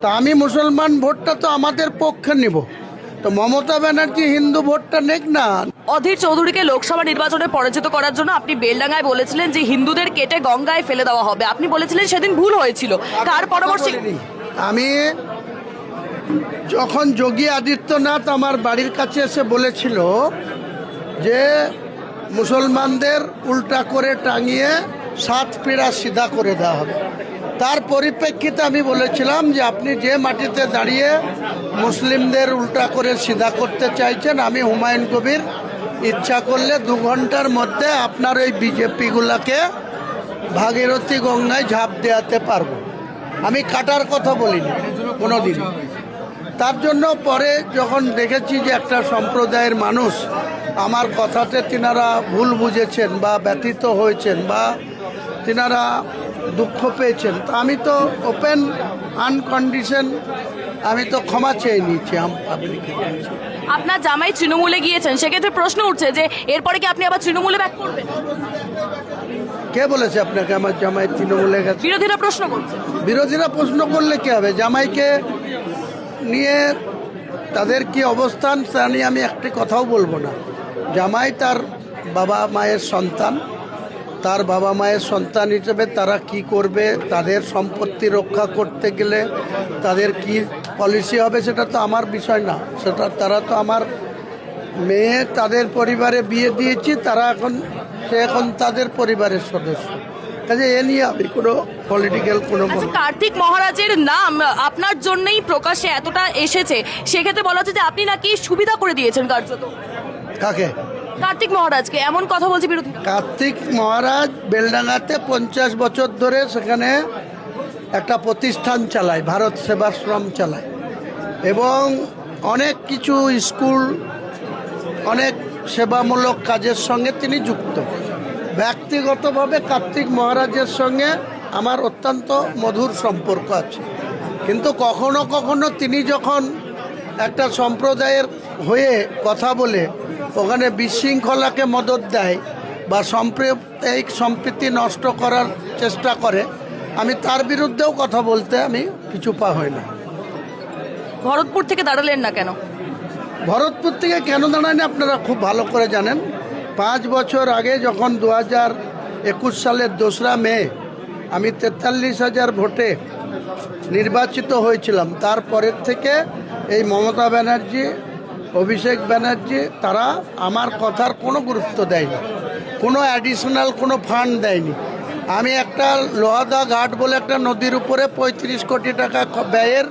তা আমি মুসলমান ভোটটা তো আমাদের পক্ষে নিব, তো মমতা ব্যানার্জি হিন্দু ভোটটা নেক না। অধীর চৌধুরীকে লোকসভা নির্বাচনে পরাজিত করার জন্য আপনি বেলডাঙ্গায় বলেছিলেন যে হিন্দুদের কেটে গঙ্গায় ফেলে দেওয়া হবে। আপনি বলেছিলেন সেদিন ভুল হয়েছিল। তার পরবর্তী আমি যখন যোগী আদিত্যনাথ আমার বাড়ির কাছে এসে বলেছিল যে মুসলমানদের উল্টা করে টাঙিয়ে 7 পীড়া সিধা করে দেওয়া হবে, তার পরিপ্রেক্ষিতে আমি বলেছিলাম যে আপনি যে মাটিতে দাঁড়িয়ে মুসলিমদের উল্টা করে সিধা করতে চাইছেন, আমি হুমায়ুন কবির ইচ্ছা করলে 2 ঘন্টার মধ্যে আপনার ওই বিজেপিগুলাকে ভাগীরথী গঙ্গায় ঝাঁপ দেওয়াতে পারবো। আমি কাটার কথা বলিনি কোনোদিন। তার জন্য পরে যখন দেখেছি যে একটা সম্প্রদায়ের মানুষ আমার কথাতে তিনারা ভুল বুঝেছেন বা ব্যথিত হয়েছেন বা তিনারা দুঃখ পেয়েছেন, তা আমি তো ওপেন আনকন্ডিশন আমি তো ক্ষমা চেয়ে নিয়েছি পাবলিকের কাছে। আপনার জামাই তৃণমূলে গিয়েছেন, সেক্ষেত্রে প্রশ্ন উঠছে যে এরপরে কি আপনি আবার তৃণমূলে ব্যাক করবেন? কে বলেছে আপনাকে আমার জামাই তৃণমূলে গেছে? বিরোধীরা প্রশ্ন করছে। বিরোধীরা প্রশ্ন করলে কি হবে? জামাইকে নিয়ে তাদের কি অবস্থান তা নিয়ে আমি একটি কথাও বলবো না। জামাই তার বাবা মায়ের সন্তান, তার বাবা মায়ের সন্তান হিসেবে তারা কি করবে, তাদের সম্পত্তি রক্ষা করতে গেলে তাদের কি পলিসি হবে সেটা তো আমার বিষয় না। সেটা তারা তো আমার মেয়ে, তাদের পরিবারে বিয়ে দিয়েছি, তারা এখন তাদের পরিবারের সদস্য। কাজে এ নিয়ে আমি কোনো পলিটিক্যাল কোনো কার্তিক মহারাজের নাম আপনার জন্যই প্রকাশ্যে এতটা এসেছে, সেক্ষেত্রে বলা হচ্ছে যে আপনি নাকি সুবিধা করে দিয়েছেন কার্যত। কাকে? কার্তিক মহারাজকে। এমন কথা বলছে বিরোধী। কার্তিক মহারাজ বেলডাঙ্গাতে 50 বছর ধরে সেখানে একটা প্রতিষ্ঠান চালায়, ভারত সেবাশ্রম চালায়, এবং অনেক কিছু স্কুল, অনেক সেবামূলক কাজের সঙ্গে তিনি যুক্ত। ব্যক্তিগতভাবে কার্তিক মহারাজের সঙ্গে আমার অত্যন্ত মধুর সম্পর্ক আছে, কিন্তু কখনো কখনো তিনি যখন একটা সম্প্রদায়ের হয়ে কথা বলে ওখানে বিশৃঙ্খলাকে মদত দেয় বা সাম্প্রদায়িক সম্প্রীতি নষ্ট করার চেষ্টা করে, আমি তার বিরুদ্ধেও কথা বলতে আমি কিছু পা হই না। ভরতপুর থেকে দাঁড়ালেন না কেন? ভরতপুর থেকে কেন দাঁড়ায়নি আপনারা খুব ভালো করে জানেন। 5 বছর আগে যখন 2021 সালের 2রা মে আমি 43,000 ভোটে নির্বাচিত হয়েছিলাম, তারপরের থেকে এই মমতা ব্যানার্জি, অভিষেক ব্যানার্জি তারা আমার কথার কোনো গুরুত্ব দেয়নি, কোনো অ্যাডিশনাল কোনো ফান্ড দেয়নি। আমি একটা লোহাদা ঘাট বলে একটা নদীর উপরে 35 কোটি টাকা ব্যয়ের